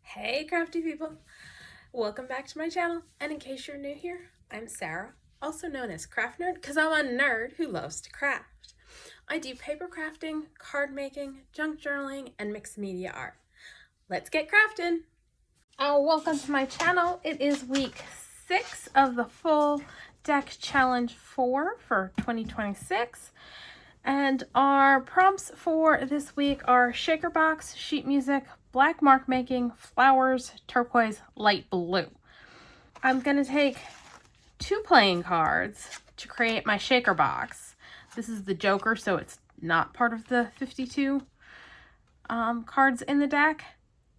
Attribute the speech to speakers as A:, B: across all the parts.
A: Hey crafty people! Welcome back to my channel, and in case you're new here, I'm Sarah, also known as Craft Nerd because I'm a nerd who loves to craft. I do paper crafting, card making, junk journaling, and mixed media art. Let's get crafting! Welcome to my channel. It is week 6 of the full deck challenge 4 for 2026. And our prompts for this week are shaker box, sheet music, black mark making, flowers, turquoise, light blue. I'm going to take 2 playing cards to create my shaker box. This is the Joker, so it's not part of the 52 cards in the deck.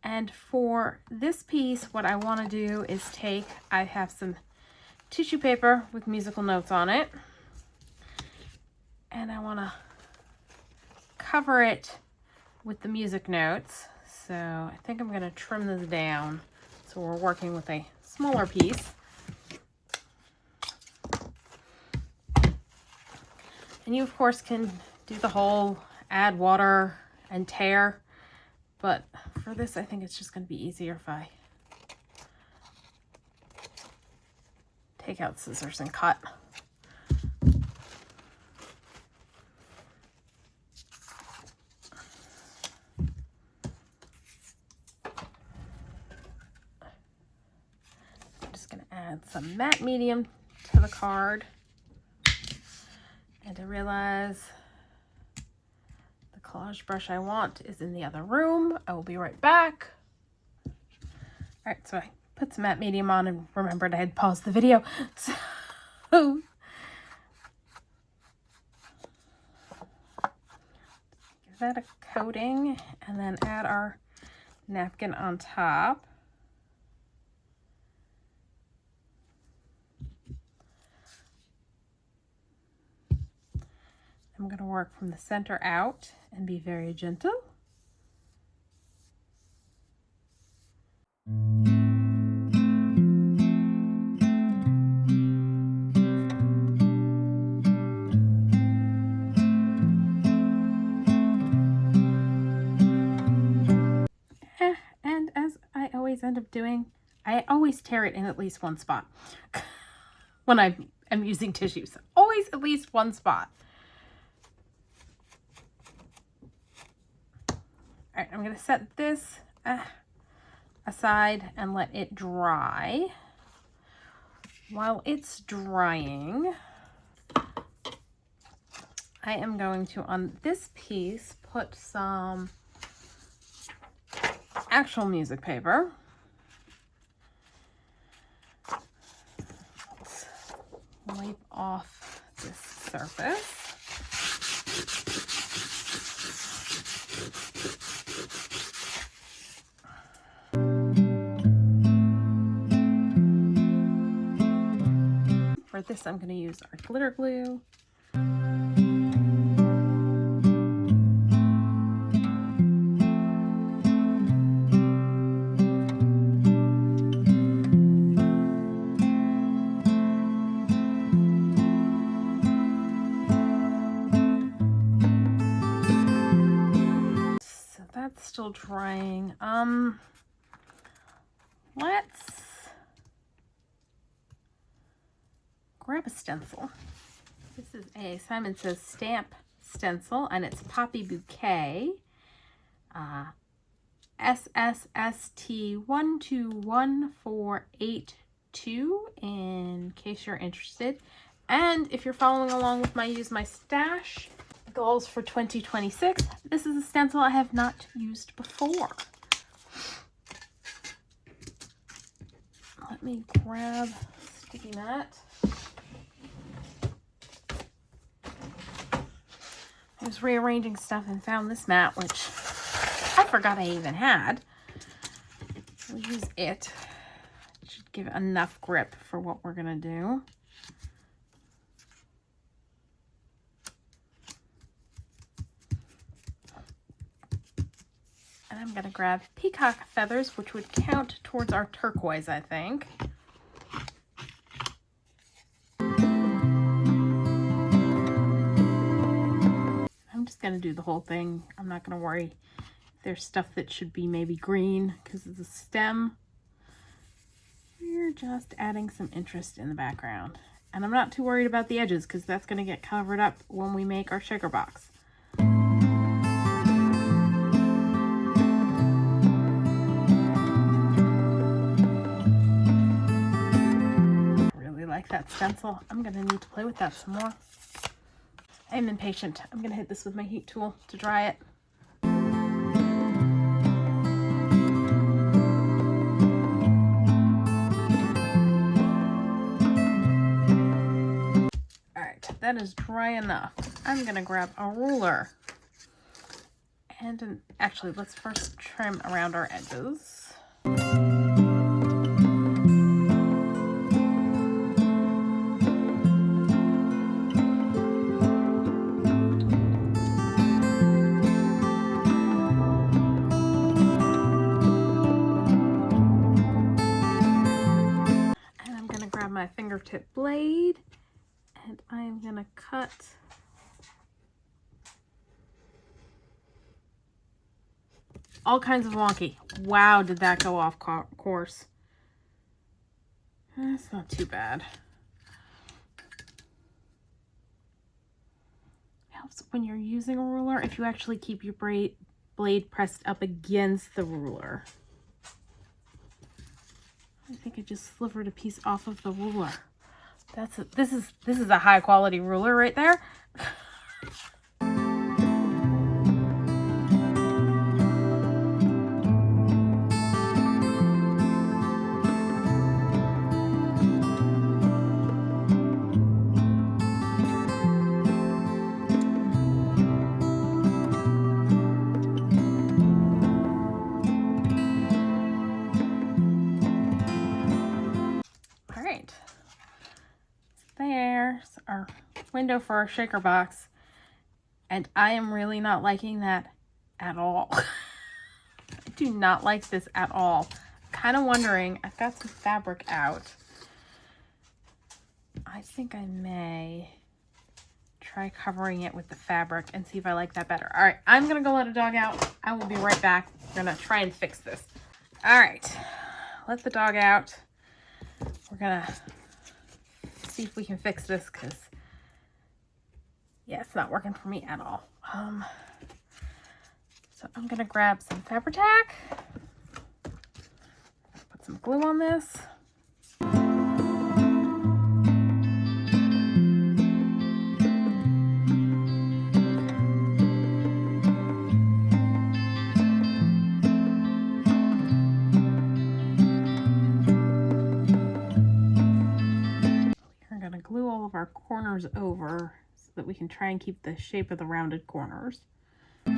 A: And for this piece, what I want to do is I have some tissue paper with musical notes on it. And I want to cover it with the music notes. So I think I'm going to trim this down. So we're working with a smaller piece. And you, of course, can do the whole add water and tear. But for this, I think it's just going to be easier if I take out scissors and cut. Add some matte medium to the card. And I realize the collage brush I want is in the other room. I will be right back. All right, so I put some matte medium on and remembered I had paused the video. So give that a coating and then add our napkin on top. I'm going to work from the center out and be very gentle. And as I always end up doing, I always tear it in at least one spot when I am using tissues. Always at least one spot. All right, I'm going to set this aside and let it dry. While it's drying, I am going to, on this piece, put some actual music paper. Let's wipe off this surface. For this, I'm going to use our glitter glue. So that's still drying. Let's grab a stencil. This is a Simon Says stamp stencil, and it's Poppy Bouquet. SSST121482 in case you're interested. And if you're following along with my Use My Stash goals for 2026, this is a stencil I have not used before. Let me grab sticky mat. I was rearranging stuff and found this mat, which I forgot I even had. We'll use it. It should give enough grip for what we're going to do. And I'm going to grab peacock feathers, which would count towards our turquoise, I think. I'm just going to do the whole thing. I'm not going to worry there's stuff that should be maybe green because of the stem. We're just adding some interest in the background. And I'm not too worried about the edges because that's going to get covered up when we make our shaker box. Really like that stencil. I'm going to need to play with that some more. I'm impatient. I'm going to hit this with my heat tool to dry it. That is dry enough. I'm going to grab a ruler. And actually, let's first trim around our edges. And I'm going to grab my fingertip blade. And I'm going to cut all kinds of wonky. Wow, did that go off course. That's not too bad. Helps when you're using a ruler if you actually keep your blade pressed up against the ruler. I think I just slivered a piece off of the ruler. This is a high quality ruler right there. All right. There's our window for our shaker box, and I am really not liking that at all. I do not like this at all. I'm kind of wondering, I've got some fabric out. I think I may try covering it with the fabric and see if I like that better. All right, I'm gonna go let a dog out. I will be right back. We're gonna try and fix this. All right, let the dog out. We're gonna see if we can fix this because yeah, it's not working for me at all. So I'm gonna grab some Fabri-Tac, put some glue on this. We're gonna glue all of our corners over so that we can try and keep the shape of the rounded corners. Oh,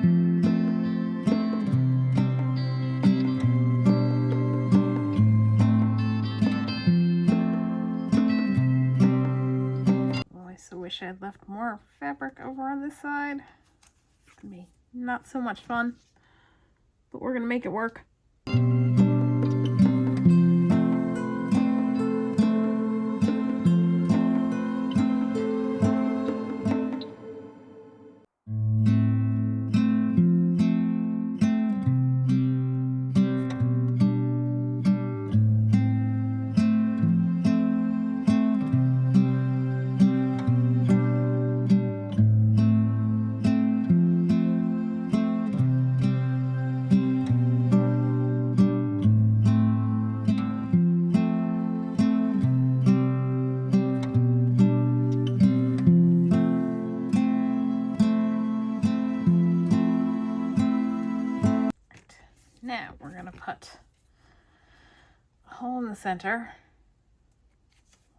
A: I so wish I had left more fabric over on this side. It's gonna be not so much fun, but we're gonna make it work. Now we're going to put a hole in the center.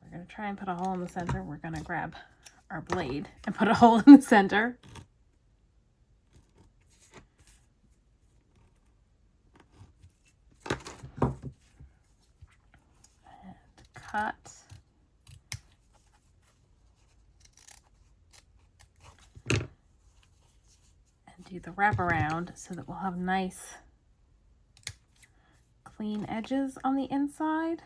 A: We're going to try and put a hole in the center. We're going to grab our blade and put a hole in the center. And cut. And do the wraparound so that we'll have nice clean edges on the inside.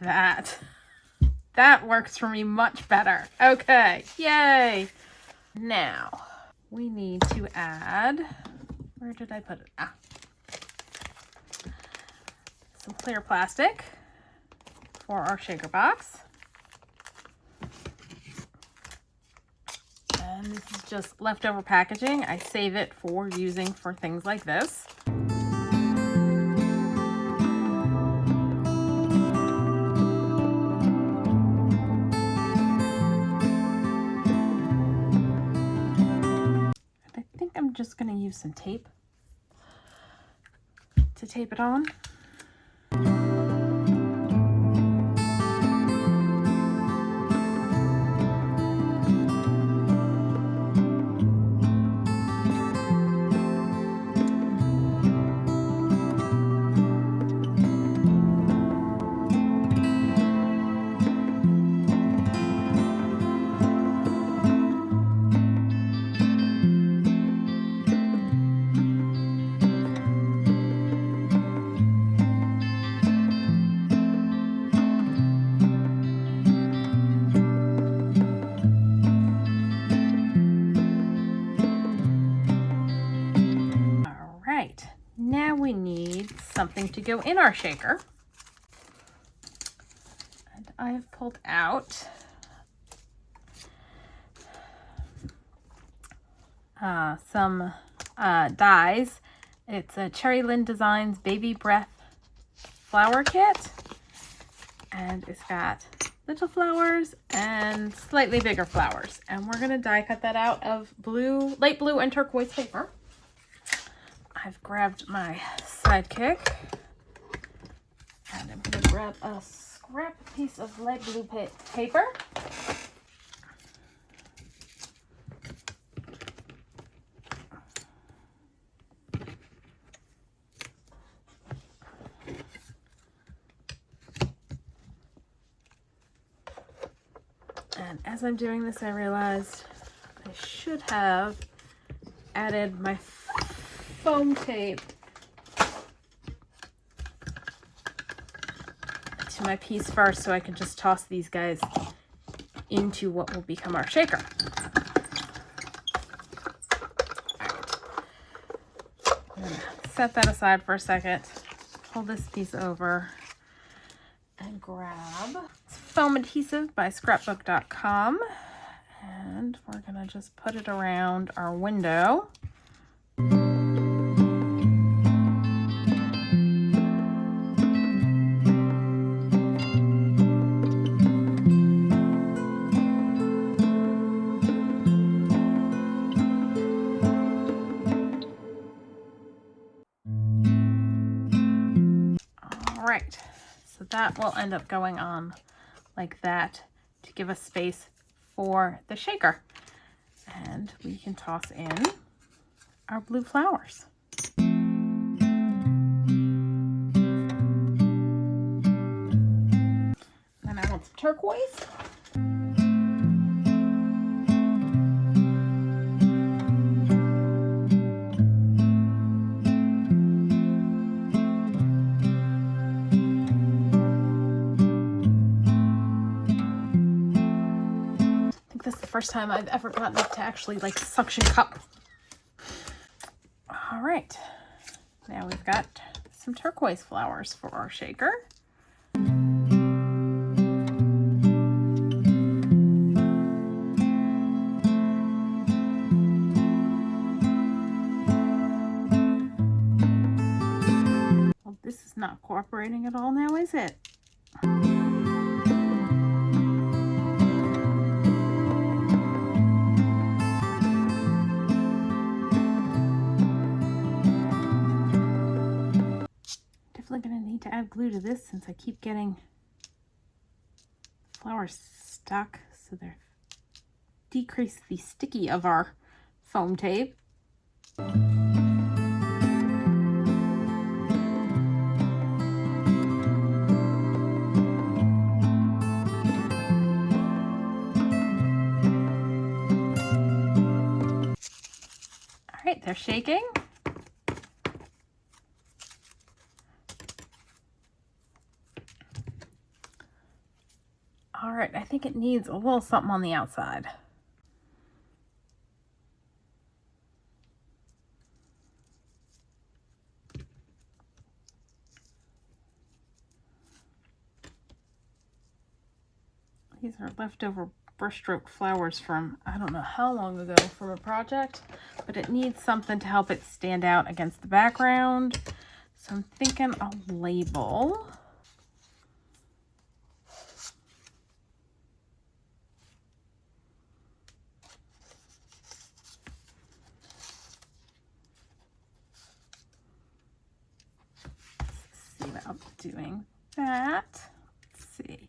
A: that. That works for me much better. Okay, yay. Now, we need to add, where did I put it? Some clear plastic for our shaker box. And this is just leftover packaging. I save it for using for things like this. I think I'm just going to use some tape to tape it on. Now we need something to go in our shaker. And I have pulled out some dies. It's a Cherry Lynn Designs Baby Breath flower kit. And it's got little flowers and slightly bigger flowers. And we're going to die cut that out of blue, light blue and turquoise paper. I've grabbed my sidekick, and I'm going to grab a scrap piece of light blue paper. And as I'm doing this, I realized I should have added my foam tape to my piece first so I can just toss these guys into what will become our shaker. Alright. I'm gonna set that aside for a second, pull this piece over and grab foam adhesive by scrapbook.com, and we're gonna just put it around our window. Alright, so that will end up going on like that to give us space for the shaker. And we can toss in our blue flowers. Then I want some turquoise. First time I've ever gotten it to actually like suction cup. All right, now we've got some turquoise flowers for our shaker. Well, this is not cooperating at all now, is it? Going to need to add glue to this since I keep getting flowers stuck, so they're decrease the sticky of our foam tape. All right, they're shaking. think it needs a little something on the outside. These are leftover brushstroke flowers from, I don't know how long ago, from a project, but it needs something to help it stand out against the background. So I'm thinking a label. Let's see about doing that. Let's see.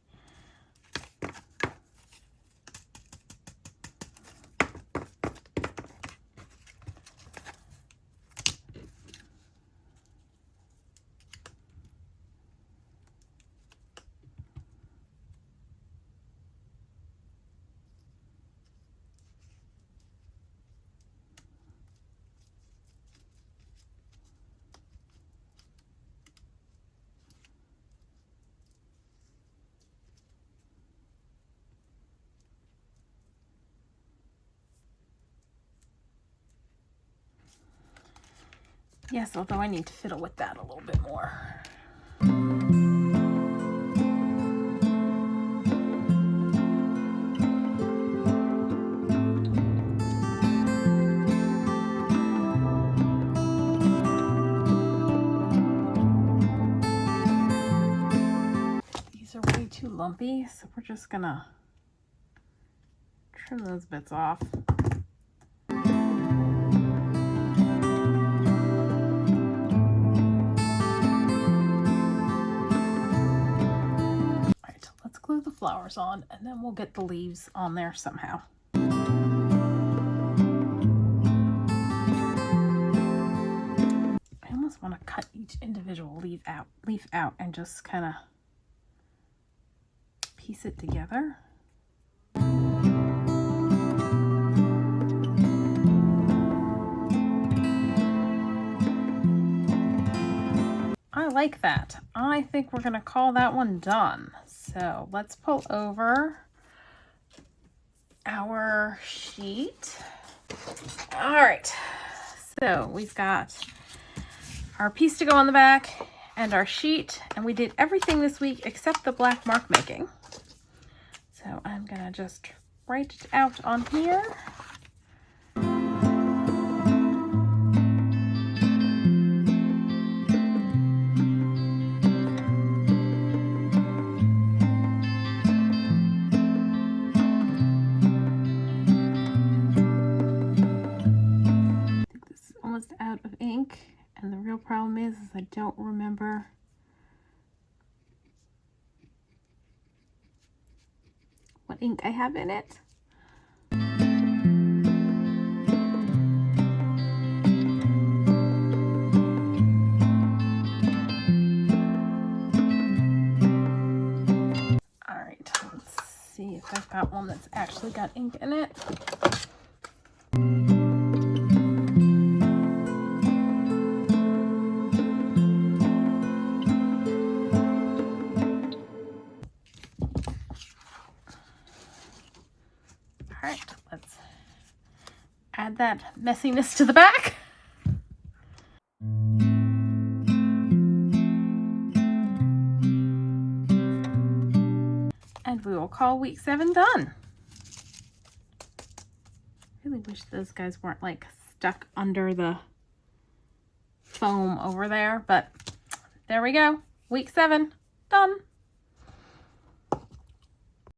A: Yes, although I need to fiddle with that a little bit more. These are way too lumpy, so we're just gonna trim those bits off. Glue the flowers on, and then we'll get the leaves on there somehow. I almost want to cut each individual leaf out and just kind of piece it together. I like that. I think we're going to call that one done. So let's pull over our sheet. All right, so we've got our piece to go on the back and our sheet, and we did everything this week except the black mark making. So I'm gonna just write it out on here. Out of ink, and the real problem is I don't remember what ink I have in it. All right, let's see if I've got one that's actually got ink in it. Let's add that messiness to the back. And we will call week 7 done. I really wish those guys weren't like stuck under the foam over there, but there we go. Week 7 done.